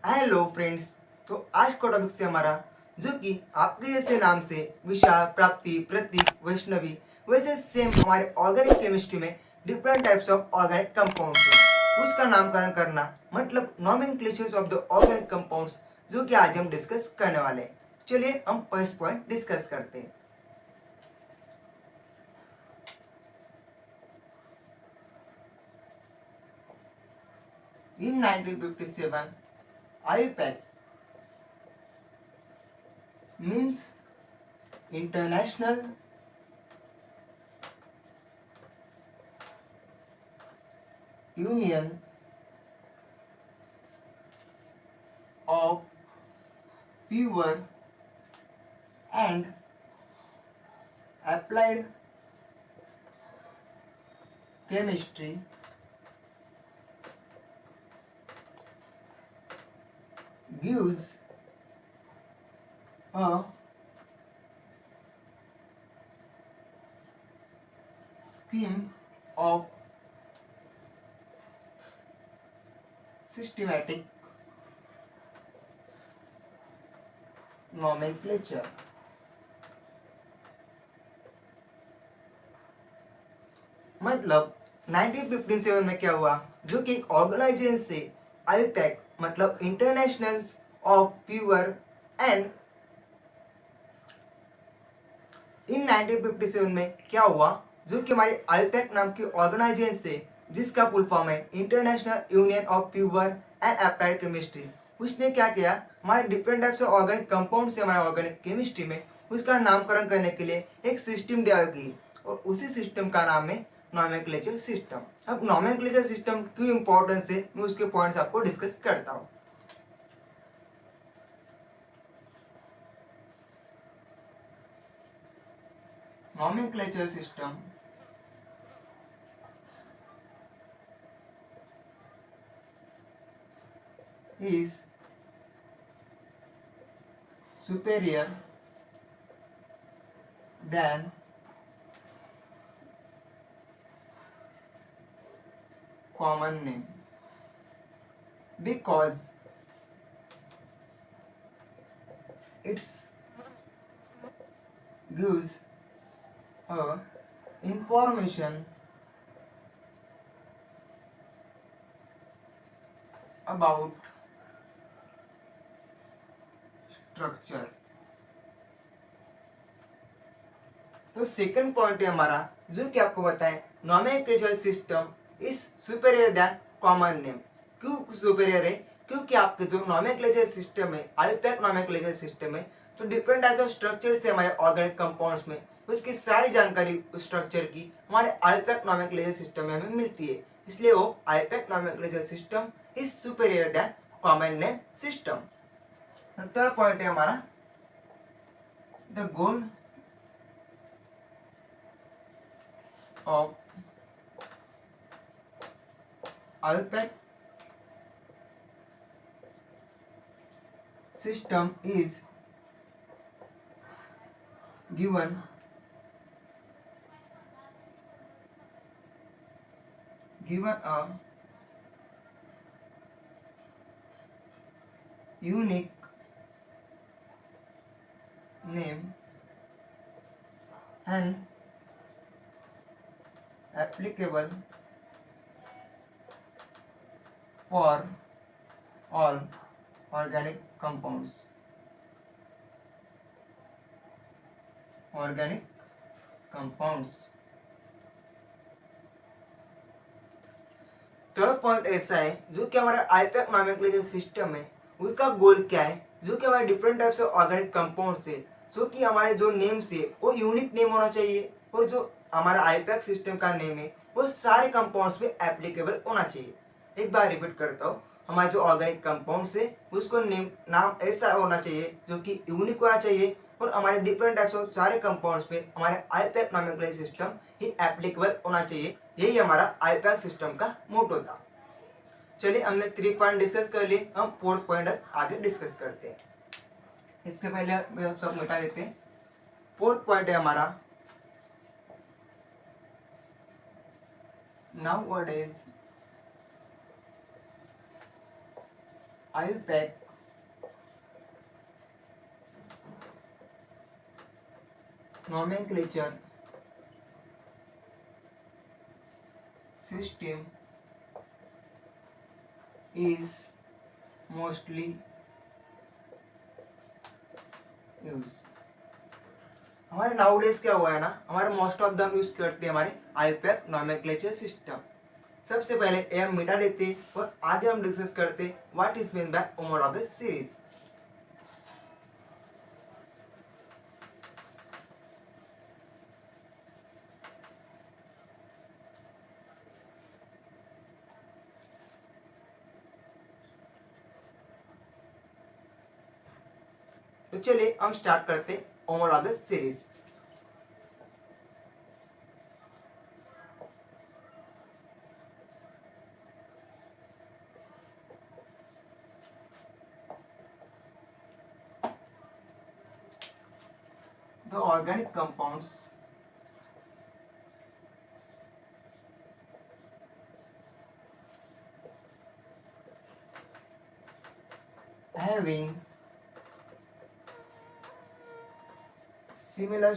Hello friends. तो आज का टॉपिक से हमारा जो कि आपके जैसे नाम से विशाल, प्राप्ति, प्रतीक, वैष्णवी, वैसे सेम हमारे ऑर्गेनिक केमिस्ट्री में different types of organic compounds है, उसका नामकरण करना मतलब नॉमेनक्लेचर्स ऑफ द ऑर्गेनिक कंपाउंड्स, जो कि आज हम डिस्कस करने वाले हैं। चलिए हम फर्स्ट पॉइंट डिस्कस करते हैं। इन 1957 IUPAC means International Union of Pure and Applied Chemistry gives a scheme of systematic nomenclature। मतलब 1957 में क्या हुआ, जो कि एक ऑर्गेनाइजेशन से आईपैक मतलब international of pure and in 1957 में क्या हुआ, जो कि हमारे आईपैक नाम की ऑर्गेनाइजेशन से, जिसका फुल फॉर्म है international union of pure and applied chemistry, उसने क्या किया, हमारे different types of organic compound से हमारे ऑर्गेनिक केमिस्ट्री में उसका नामकरण करने के लिए एक सिस्टम डेवलप की, और उसी सिस्टम का नाम है नॉमेनक्लेचर सिस्टम। अब नॉमेनक्लेचर सिस्टम क्यों इंपॉर्टेंस है, मैं उसके पॉइंट्स आपको डिस्कस करता हूँ। nomenclature system is superior than common name because it gives information about structure। तो सेकंड पॉइंट है हमारा, जो कि आपको बताएं nomenclature system is superior than common name. क्यों सुपेरियर है, क्योंकि आपके जो नॉमेनक्लेचर सिस्टम है, आईपैक नॉमेनक्लेचर सिस्टम है, तो डिफरेंट टाइप्स ऑफ स्ट्रक्चर से हमारे ऑर्गेनिक कंपाउंड्स में उसकी सारी जानकारी स्ट्रक्चर की हमारे आईपैक नॉमेनक्लेचर सिस्टम में हमें मिलती है, इसलिए वो IUPAC nomenclature system is superior than common name system. Third point है हमारा the goal of IUPAC system is given a unique name and applicable for all organic compounds। Organic compounds। Third point ऐसा है, जो कि हमारा IUPAC nomenclature system है, उसका गोल क्या है, जो कि हमारे different types of organic compounds है, जो कि हमारे जो नेम्स है वो यूनिक नेम होना चाहिए, और जो हमारा आईपैक सिस्टम का नेम है वो सारे कंपाउंड्स पे एप्लीकेबल होना चाहिए। एक बार रिपीट करता हूँ, हमारे जो ऑर्गेनिक कंपाउंड्स है उसको नाम ऐसा होना चाहिए जो कि यूनिक होना चाहिए, और हमारे डिफरेंट टाइप्स ऑफ सारे कंपाउंड्स पे हमारे आईपैक नॉमेनक्लेचर सिस्टम ही एप्लीकेबल होना चाहिए। यही हमारा आईपैक सिस्टम का मोटो था। चलिए हमने 3 पॉइंट डिस्कस कर लिए, हम 4th पॉइंट आगे डिस्कस करते हैं। इसके पहले सब मिटा देते हैं। 4th पॉइंट है हमारा nowadays IUPAC nomenclature system is mostly used। हमारे नाउडेज क्या हुआ है ना, हमारे मोस्ट ऑफ दम यूज करते हैं हमारे आईयूपैक नोमेनक्लेचर सिस्टम। सबसे पहले ए हम मिटा देते और आगे हम डिस्कस करते what is mean by homologous series. तो चलिए हम स्टार्ट करते homologous series. The organic compounds having similar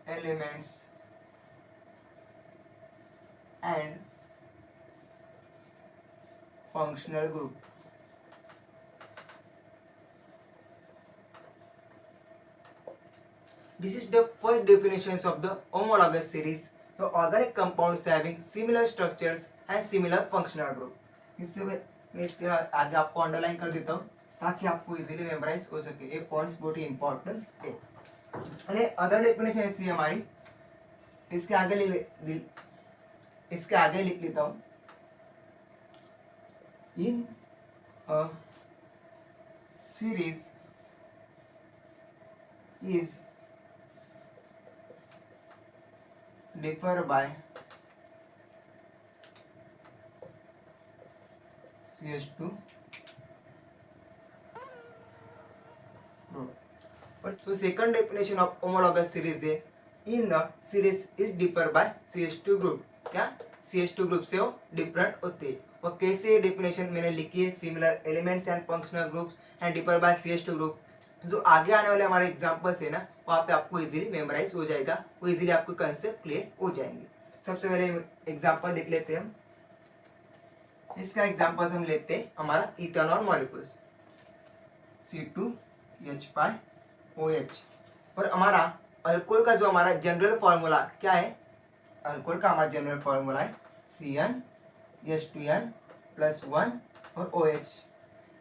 elements and functional group। This is the first definitions of the homologous series, the organic compounds having similar structures and similar functional group। इससे मैं इसके आगे आपको underline कर देता हूँ ताकि आपको इजीली मेमोराइज हो सके। ये पॉइंट्स बहुत ही इंपॉर्टेंट है। अरे अदर डेफिनेशन ऐसी है हमारी, इसके आगे लिख लेता हूँ। In a series is differ by CH2 group। But so second definition of homologous series है in a series is differ by CH2 group। क्या CH2 ग्रुप से वो डिफरेंट होते हैं। और कैसे डेफिनेशन मैंने लिखी है, similar elements and functional groups and differ by CH2 group. जो आगे आने वाले हमारे एग्जांपल्स है ना, वहाँ पे आपको इजीली मेमोराइज हो जाएगा, वो इजीली आपको कंसेप्ट क्लियर हो जाएंगे। सबसे पहले एग्जांपल देख लेते हैं हम। इसका एग्जांपल हम लेते हैं हमारा इथेनॉल मॉलिक्यूल्स C2H5OH। और हमारा अल्कोहल का जो हमारा जनरल फॉर्मूला क्या है, अल्कोहल का हमारा जनरल फॉर्मूला है CnH2n+1 और OH।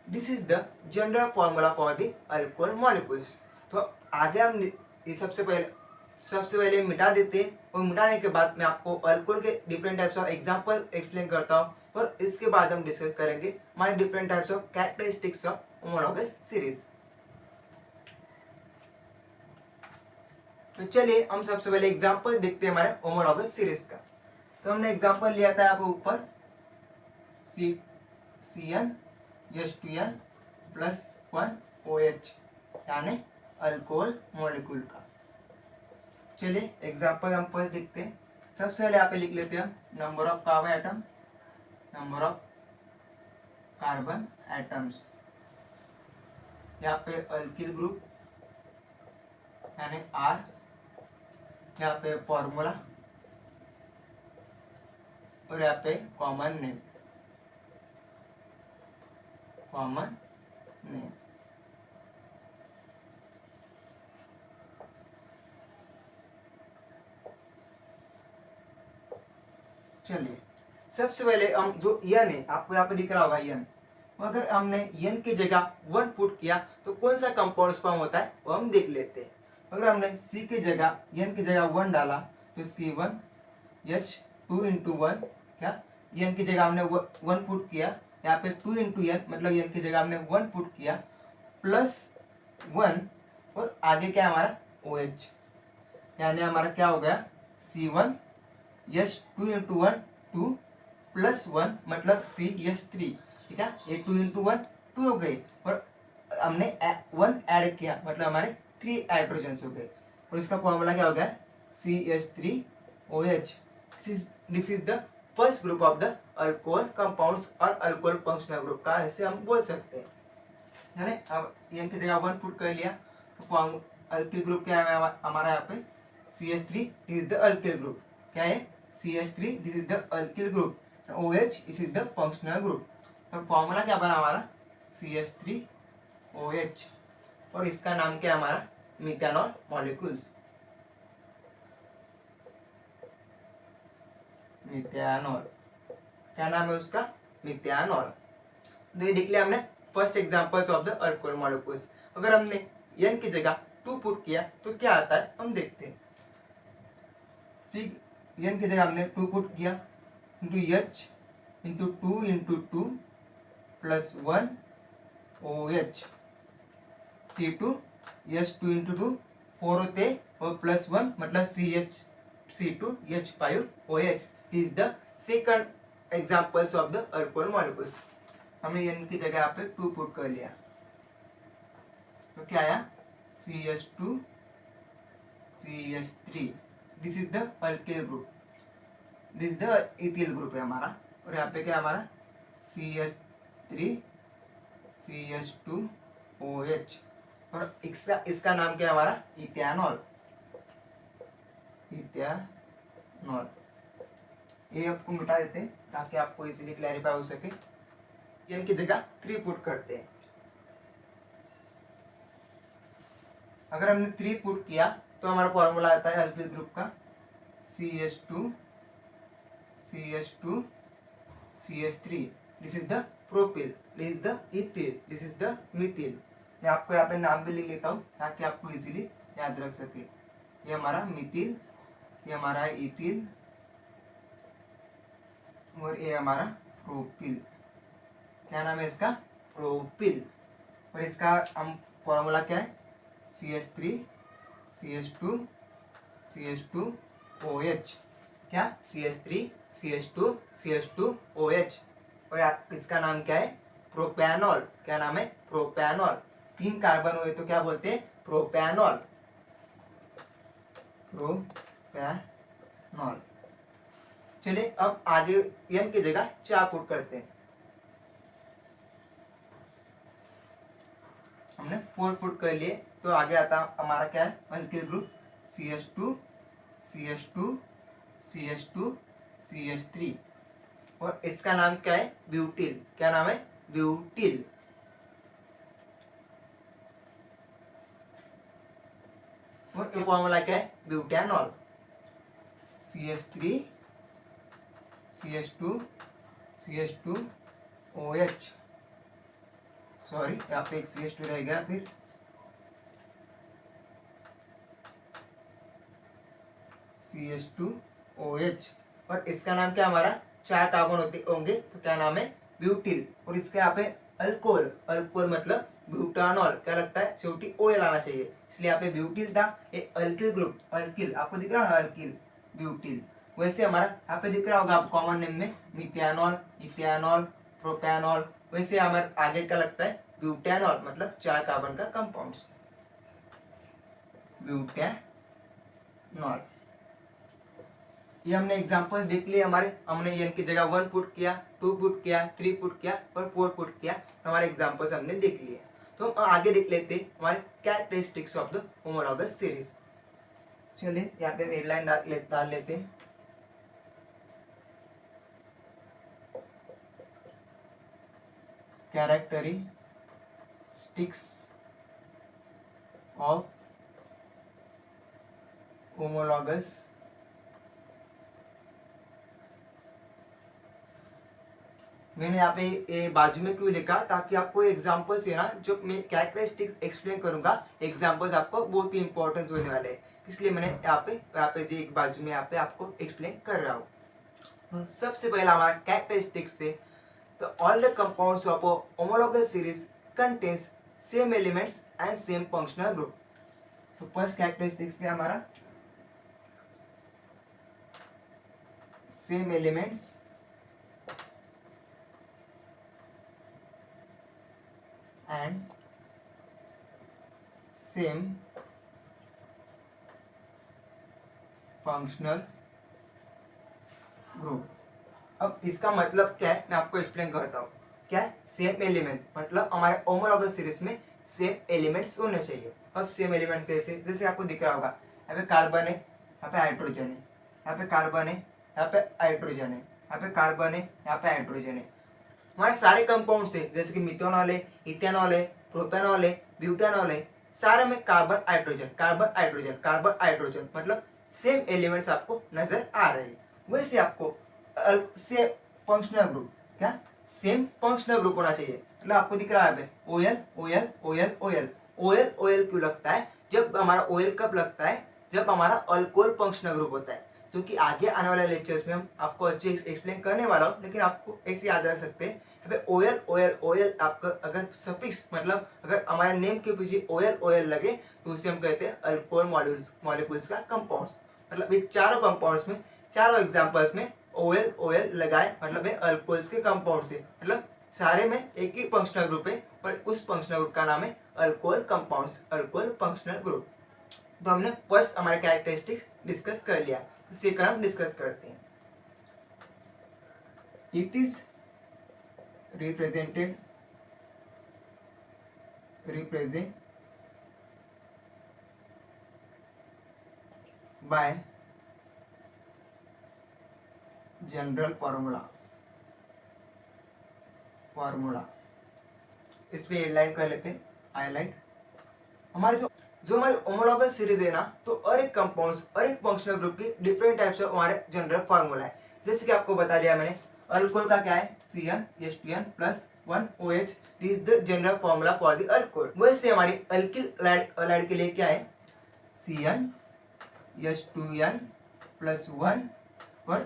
This is the general formula for the alcohol molecules. तो आगे हम ये सबसे पहले मिटा देते हैं और मिटाने के बाद मैं आपको अल्कोहल के different types of example explain करता हूँ और इसके बाद हम डिस्कस करेंगे हमारे different types of characteristics of homologous series. तो चलिए हम सबसे पहले एग्जांपल देखते हैं हमारे होमोलॉगस सीरीज का। तो हमने एग्जांपल लिया था यहाँ पे ऊपर CnH2n+1OH यानी अल्कोहल मॉलिक्यूल का। चलिए एग्जांपल हम फर्स्ट देखते हैं। सबसे पहले यहाँ पे लिख लेते हैं हम number of carbon atom, number of carbon atoms. यहाँ पे अल्किल ग्रुप यानी R, यहाँ पे फॉर्मूला और यहाँ पे कॉमन नेम। चलिए सबसे पहले हम जो यन है, आपको यहाँ पे दिख रहा होगा यन, अगर हमने यन की जगह 1 पुट किया तो कौन सा कंपाउंड फॉर्म होता है वो हम देख लेते हैं। अगर हमने C की जगह यन की जगह 1 डाला तो C1H2 × 1, क्या यन की जगह हमने 1 पुट किया, यहाँ पे 2 × n मतलब यन की जगह हमने 1 पुट किया +1 और आगे क्या है हमारा OH, यानी हमारा क्या हो गया C1H2 × 1 2 +1 मतलब CH3। ठीक है, ये 2 × 1 2 हो गई और हमने 1 ऐड किया मतलब हमारे 3 हाइड्रोजन हो गए और इसका फॉर्मूला क्या हो गया CH3OH। This is the first group of the alcohol compounds और अल्कोहल फंक्शनल ग्रुप का ऐसे हम बोल सकते हैं, है ना। अब एन की जगह 1 पुट कर लिया तो फॉर्म अल्किल ग्रुप क्या है हमारा यहाँ पे CH3 is the alkyl group, क्या है CH3 this is the alkyl group, OH is the functional group. तो फॉर्मूला क्या बना हमारा CH3OH और इसका नाम क्या है हमारा मिथेनॉल मॉलिक्यूल्स, मिथेनॉल, क्या नाम है उसका मिथेनॉल। तो ये देख लिया हमने first examples of the alcohol molecules. अगर हमने n की जगह 2 पुट किया तो क्या आता है हम देखते हैं। n की जगह हमने 2 पुट किया into H into 2 into 2 plus 1 OH C2 H2 into 2 4 होते और प्लस 1 मतलब C2H5OH is the second examples of the alcohol molecules. हमने n की जगह यहाँ पे 2 पुट कर लिया तो क्या आया CH2 CH3 this is the alkyl group, this is the ethyl group है हमारा। और यहाँ पे क्या हमारा CH3 CH2OH और इसका नाम क्या है हमारा इथेनॉल, इथेनॉल। ये आपको मिटा देते हैं ताकि आपको इजीली क्लैरिफाई हो सके। n की जगह 3 पुट करते हैं। अगर हमने 3 पुट किया तो हमारा फॉर्मूला आता है अल्किल ग्रुप का CH2 CH3 this is the propyl, this is the ethyl, this is the Mithil. मैं आपको यहाँ पे नाम भी लिख लेता हूँ ताकि आपको इजीली याद रख सके। ये हमारा मिथिल, ये हमारा इथिल और ये हमारा प्रोपिल, क्या नाम है इसका प्रोपिल। और इसका हम फॉर्मूला क्या है CH3 CH2 CH2OH, क्या CH3 CH2 CH2OH। और इसका नाम क्या है प्रोपैनॉल, क्या नाम है प्रोपैनॉल। 3 कार्बन हुए तो क्या बोलते हैं प्रोपैनॉल, प्रोपैनॉल। चलिए अब आगे n की जगह 4 पुट करते हैं। हमने 4 पुट कर लिए तो आगे आता हमारा क्या है alkyl group CH2 CH2 CH2 CH3 और इसका नाम क्या है ब्यूटिल, क्या नाम है ब्यूटिल। और ये फॉर्मूला क्या है butanol CH3 CH2 CH2OH, sorry यहाँ पे एक CH2 रह गया, फिर CH2OH और इसका नाम क्या हमारा 4 कार्बन होंगे तो क्या नाम है ब्यूटिल। और इसके यहाँ पे अल्कोहल, अल्कोहल मतलब ब्यूटानॉल, क्या लगता है छोटी OL आना चाहिए इसलिए यहाँ पे ब्यूटिल था। ये अल्किल ग्रुप, अल्किल आपको दिख रहा होगा अल्किल ब्यूटिल। वैसे हमारा यहाँ पे दिख रहा होगा आप कॉमन नेम में मिथेनॉल, इथेनॉल, प्रोपैनॉल। वैसे हमारे आगे क्या लगता है ब्यूटेनॉल मतलब 4 कार्बन का कंपाउंड ब्यूटेनॉल। ये हमने एग्जांपल देख लिए हमारे। हमने n की जगह 1 पुट किया, 2 पुट किया, 3 पुट किया और 4 पुट किया। हमारे एग्जांपल्स हमने देख लिए। तो हम आगे देख लेते हैं हमारे characteristics of the homologous series. चलिए यहाँ पे रेड लाइन डाल लेते हैं। कैरेक्टरिस्टिक्स ऑफ होमोलॉगस मैंने यहाँ पे ये बाजू में क्यों लिखा ताकि आपको एग्जांपल्स है ना जो मैं कैरेक्टरिस्टिक्स एक्सप्लेन करूंगा एग्जांपल्स आपको बहुत ही इंपॉर्टेंट होने वाले हैं, इसलिए मैंने यहाँ पे जो एक बाजू में यहाँ पे आपको एक्सप्लेन कर रहा हूँ। सबसे पहला हमारा कैरेक्टरिस्टिक्स से तो all the compounds of a homologous series contains same elements and same functional group. तो फर्स्ट कैरेक्टरिस्टिक्स क्या हमारा same elements and same functional group। अब इसका मतलब क्या है मैं आपको एक्सप्लेन करता हूँ। क्या है सेम एलिमेंट, मतलब हमारे होमोलॉगस सीरीज में सेम एलिमेंट्स होने चाहिए। अब सेम एलिमेंट कैसे, जैसे आपको दिख रहा होगा यहाँ पे कार्बन है, यहाँ पे हाइड्रोजन है, यहाँ पे कार्बन है, यहाँ पे हाइड्रोजन है, यहाँ पे कार्बन है, यहाँ पे हाइड्रोजन है। हमारे सारे कंपाउंड्स है जैसे कि मिथेनॉल है, इथेनॉल है, प्रोपेनॉल है, ब्यूटेनॉल है, सारे में carbon hydrogen carbon hydrogen carbon hydrogen, मतलब सेम एलिमेंट्स आपको नजर आ रहे हैं। वैसे आपको से फंक्शनल ग्रुप, क्या सेम फंक्शनल ग्रुप होना चाहिए। मतलब आपको दिख रहा है OL OL OL OL OL OL क्यों लगता है, जब हमारा ओएल कब लगता है, जब हमारा अल्कोहल फंक्शनल ग्रुप होता है। क्योंकि आगे आने वाले लेक्चर्स में हम आपको अच्छे एक्सप्लेन करने वाला हूँ, लेकिन आपको ऐसे याद रख सकते हैं ओएल ओएल ओएल आपका अगर सफिक्स, मतलब अगर हमारे नेम के पीछे ओएल ओएल लगे तो उसे हम कहते हैं अल्कोहल मॉलिक्यूल्स का कंपाउंड्स। मतलब ये चारों कंपाउंड्स में, चारों एग्जांपल्स में ओएल ओएल लगाए, मतलब ये अल्कोहल्स के कंपाउंड से, मतलब सारे में एक ही फंक्शनल ग्रुप है पर उस फंक्शनल ग्रुप का नाम है alcohol compounds, alcohol functional group. तो हमने फर्स्ट हमारे कैरेक्टरिस्टिक्स डिस्कस कर लिया, सेकंड हम डिस्कस करते हैं। It is represent by general formula इस पे हेडलाइन कर लेते हैं, हाईलाइट। हमारे जो हमारे होमोलॉगस सीरीज है ना, तो हर एक कंपाउंड्स और एक फंक्शनल ग्रुप के डिफरेंट टाइप्स ऑफ हमारे जनरल फार्मूला है। जैसे कि आपको बता दिया मैंने, अल्कोहल का क्या है CnH2n+1OH, this is the general formula for the alcohol. वैसे हमारी अल्किल अलाइड के लिए क्या है CnH2n+1 और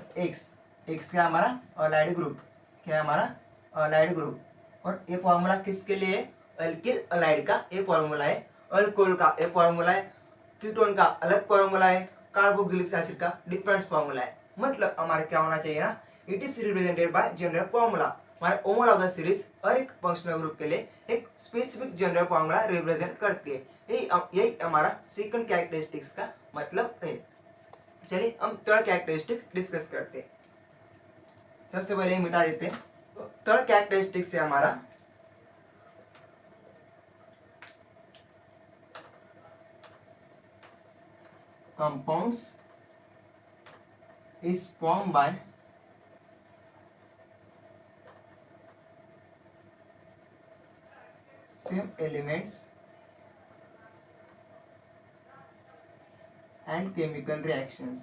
X का हमारा अलाइड ग्रुप, क्या है हमारा अलाइड ग्रुप। और ये फॉर्मूला किसके लिए है, अल्किल अलाइड का ये फॉर्मूला है, अल्कोहल का ये फॉर्मूला है, कीटोन का अलग फॉर्मूला है, कार्बोक्सिलिक एसिड का डिफरेंट फॉर्मूला है। मतलब हमारे क्या होना चाहिए ना, it is represented by general formula. हमारे होमोलॉगस सीरीज हर एक फंक्शनल ग्रुप के लिए एक स्पेसिफिक जनरल फॉर्मूला रिप्रेजेंट करती है। यही हमारा सेकंड कैरेक्टरिस्टिक्स का मतलब है। चलिए हम थर्ड कैरेक्टरिस्टिक्स डिस्कस करते हैं। सबसे पहले मिटा देते हैं। थर्ड कैरेक्टरिस्टिक्स है हमारा compounds is formed by same elements and chemical reactions।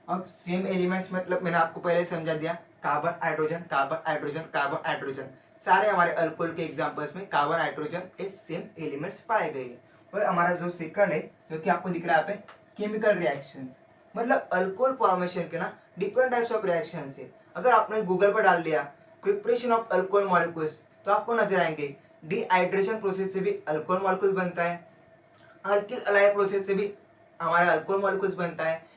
अब सेम एलिमेंट्स मतलब मैंने आपको पहले समझा दिया, carbon hydrogen carbon hydrogen carbon hydrogen, सारे हमारे अल्कोहल के एग्जांपल्स में कार्बन हाइड्रोजन के सेम एलिमेंट्स पाए गए हैं। और हमारा जो सेकंड है जो कि आपको दिख रहा है यहाँ पे केमिकल रिएक्शंस, मतलब अल्कोहल फॉर्मेशन के ना डिफरेंट टाइप्स ऑफ रिएक्शंस है। अगर आपने गूगल पर डाल दिया प्रिपरेशन ऑफ अल्कोहल मॉलिक्यूल्स तो आपको नजर आएंगे डिहाइड्रेशन प्रोसेस से भी अल्कोहल मॉलिक्यूल बनता है, अल्किल अलाइड प्रोसेस से भी हमारा अल्कोहल मॉलिक्यूल्स बनता है,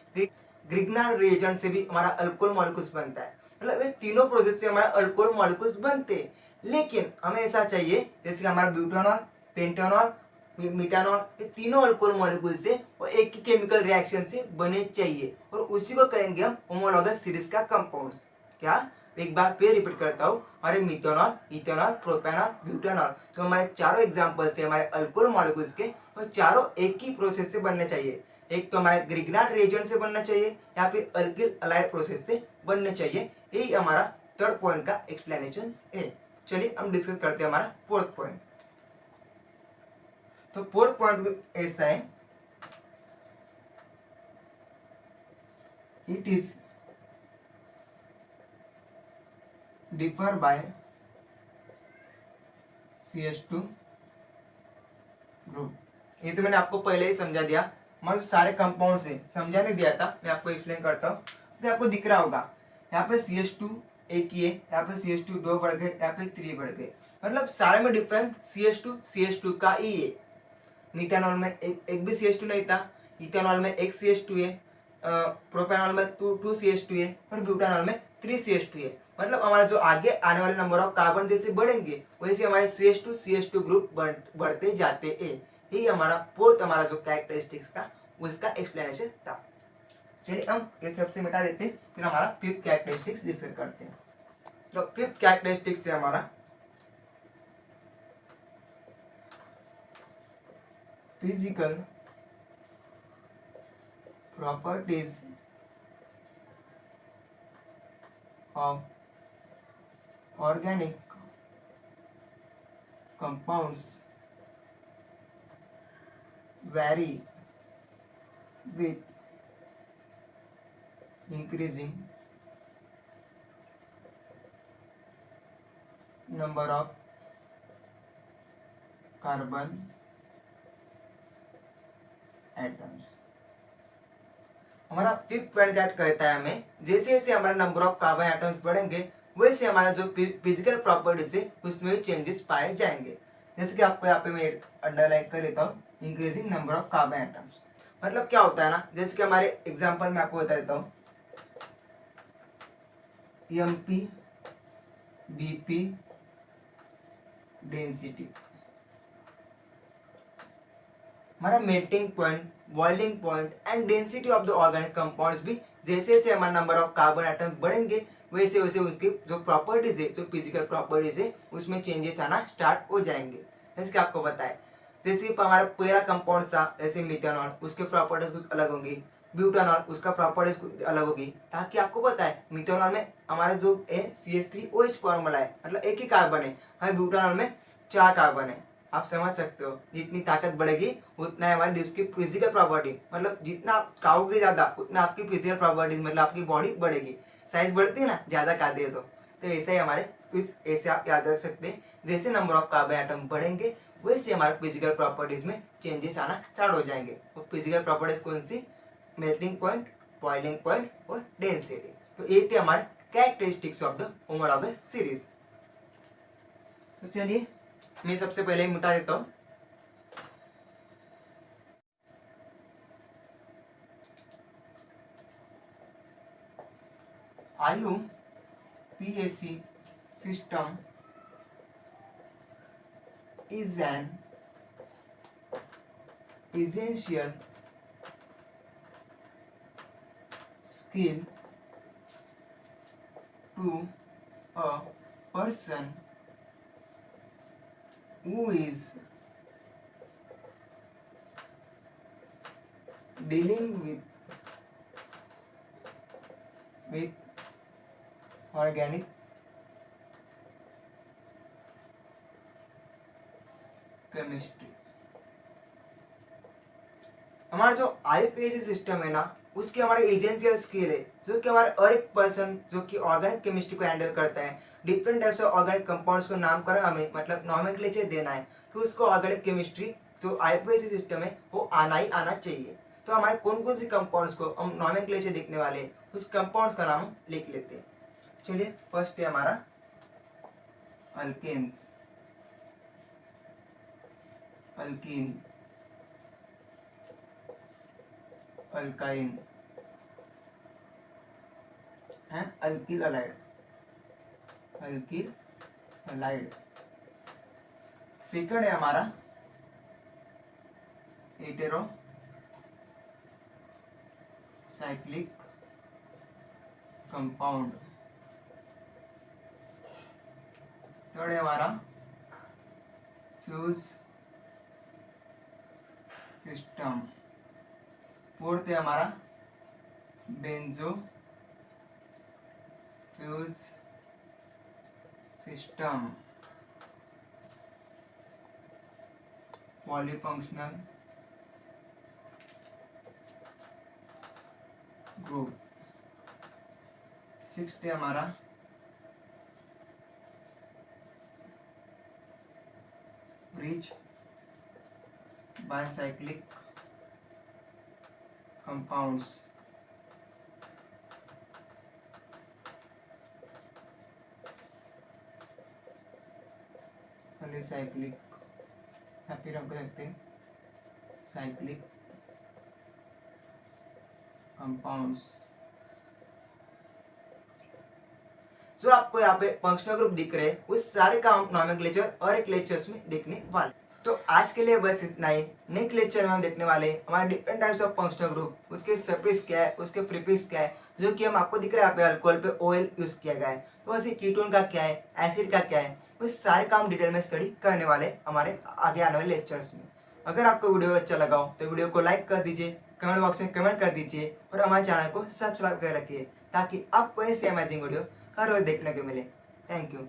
ग्रिग्नार्ड रिएजेंट से भी हमारा अल्कोहल मॉलिक्यूल्स बनता है। मतलब ये तीनों प्रोसेस से हमारा अल्कोहल मॉलिक्यूल्स बनते हैं। लेकिन हमें ऐसा चाहिए जैसे कि हमारा ब्यूटानॉल, पेंटानॉल, मिथानॉल, ये तीनों अल्कोहल मॉलिक्यूल से और एक ही केमिकल रिएक्शन से बने चाहिए, और उसी को कहेंगे हम होमोलॉगस सीरीज का कंपाउंड्स। क्या, एक बार फिर रिपीट करता हूँ, हमारे मिथानॉल, इथेनॉल, प्रोपेनॉल, ब्यूटानॉल, तो हमारे चारों एग्जाम्पल्स है हमारे अल्कोहल मॉलिक्यूल्स के, और चारों एक ही प्रोसेस से बनने चाहिए। एक तो हमारे ग्रिग्नार्ड रिएजेंट से बनना चाहिए या फिर अल्किल अलाइड प्रोसेस से बनने चाहिए। यही हमारा थर्ड पॉइंट का एक्सप्लेनेशन है। चलिए हम डिस्कस करते हैं हमारा फोर्थ पॉइंट। तो फोर्थ पॉइंट ऐसा है, it is differ by CH2 group. ये तो मैंने आपको पहले ही समझा दिया, मतलब सारे कंपाउंड से समझा नहीं दिया था, मैं आपको एक्सप्लेन करता हूँ। तो आपको दिख रहा होगा यहाँ पे CH2 एक ही है, यहाँ पे CH2 2 बढ़ गए, यहाँ पे 3 बढ़ गए, मतलब सारे में डिफरेंस CH2 का ही है। मिथानॉल में एक भी CH2 नहीं था, इथेनॉल में एक CH2 है, प्रोपेनॉल में 2 CH2 है, और ब्यूटानॉल में 3 CH2 है। मतलब हमारा जो आगे आने वाले नंबर ऑफ कार्बन जैसे बढ़ेंगे वैसे हमारे CH2 ग्रुप बढ़ते जाते हैं। यही हमारा फोर्थ हमारा जो कैरेक्टरिस्टिक्स का उसका एक्सप्लेनेशन था। चलिए हम ये सबसे मिटा देते हैं, फिर हमारा फिफ्थ कैरेक्टरिस्टिक्स डिस्कस करते हैं। तो फिफ्थ कैरेक्टरिस्टिक्स से हमारा physical properties of organic compounds vary with increasing number of carbon atoms। हमारा फिफ्थ पॉइंट क्या कहता है हमें, जैसे जैसे हमारा नंबर ऑफ कार्बन एटम्स बढ़ेंगे वैसे हमारा जो फिजिकल प्रॉपर्टीज है उसमें भी चेंजेस पाए जाएंगे। जैसे कि आपको यहाँ पे मैं अंडरलाइन कर लेता हूँ, increasing number of carbon atoms मतलब क्या होता है ना, जैसे कि हमारे एग्जांपल में आपको बता देता हूँ, एमपी बीपी डेंसिटी, हमारा melting point, boiling point and density of the organic compounds भी जैसे जैसे हमारा नंबर ऑफ कार्बन एटम्स बढ़ेंगे वैसे वैसे उसकी जो प्रॉपर्टीज है, जो फिजिकल प्रॉपर्टीज है उसमें चेंजेस आना स्टार्ट हो जाएंगे। जैसे कि आपको बताए, जैसे हमारा पहला कंपाउंड था जैसे मिथेनॉल, उसके प्रॉपर्टीज कुछ अलग होंगी, ब्यूटानॉल उसका प्रॉपर्टीज कुछ अलग होगी, ताकि आपको पता है मिथेनॉल में हमारा जो है CH3OH फॉर्मूला है, मतलब एक ही कार्बन है, हमें ब्यूटानॉल में 4 कार्बन है। आप समझ सकते हो जितनी ताकत बढ़ेगी उतना हमारी उसकी फिजिकल प्रॉपर्टी, मतलब जितना आप खाओगे ज्यादा उतना आपकी फिजिकल प्रॉपर्टी मतलब आपकी बॉडी बढ़ेगी, साइज बढ़ती है ना ज्यादा खाते हैं तो ऐसा ही हमारे कुछ ऐसे आप याद रख सकते हैं, जैसे नंबर ऑफ कार्बन एटम बढ़ेंगे वैसे हमारे फिजिकल प्रॉपर्टीज में चेंजेस आना स्टार्ट हो जाएंगे। और फिजिकल प्रॉपर्टीज कौन सी, मेल्टिंग पॉइंट, बॉइलिंग पॉइंट और डेंसिटी। तो ये थे हमारे characteristics of the homologous series. तो चलिए मैं सबसे पहले ही मिटा देता हूँ। IUPAC system is an essential skill to a person who is dealing with organic chemistry. हमारा जो IUPAC सिस्टम है ना उसकी हमारे एजेंसियल स्किल है, जो कि हमारे हर एक पर्सन जो कि ऑर्गेनिक केमिस्ट्री को हैंडल करता है, different types of organic compounds को नाम कर हमें मतलब नॉमेनक्लेचर देना है, तो उसको ऑर्गेनिक केमिस्ट्री जो IUPAC सिस्टम है वो आना ही आना चाहिए। तो हमारे कौन कौन सी कंपाउंड्स को हम नॉमेनक्लेचर देखने वाले हैं, उस कंपाउंड्स का नाम लिख लेते हैं। चलिए फर्स्ट है हमारा alkanes, alkene, alkyne and alkyl halide, alkyl halide. Second है हमारा हेटेरो साइक्लिक कंपाउंड। थर्ड है हमारा फ्यूज सिस्टम। फोर्थ है हमारा benzo fused system. Polyfunctional group. Sixth है हमारा रिच बाइसाइक्लिक कंपाउंड्स। पॉलीसाइक्लिक या फिर हम कह सकते हैं साइक्लिक कंपाउंड्स। जो आपको यहाँ पे फंक्शनल ग्रुप दिख रहे हैं उस सारे का हम नॉमेनक्लेचर और एक लेक्चर्स में देखने वाले। तो आज के लिए बस इतना ही। नेक्स्ट लेक्चर में हम देखने वाले हैं हमारे different types of functional group, उसके सफिक्स क्या है, उसके प्रीफिक्स क्या है, जो कि हम आपको दिख रहा है यहाँ पे अल्कोहल पे OL यूज किया गया है। तो वैसे कीटोन का क्या है, एसिड का क्या है, वो सारे काम डिटेल में स्टडी करने वाले हमारे आगे आने वाले लेक्चर्स में। अगर आपको वीडियो अच्छा लगा हो तो वीडियो को लाइक कर दीजिए, कमेंट बॉक्स में कमेंट कर दीजिए और हमारे चैनल को सब्सक्राइब कर रखिए ताकि आपको ऐसे अमेजिंग वीडियो हर रोज देखने को मिले। Thank you.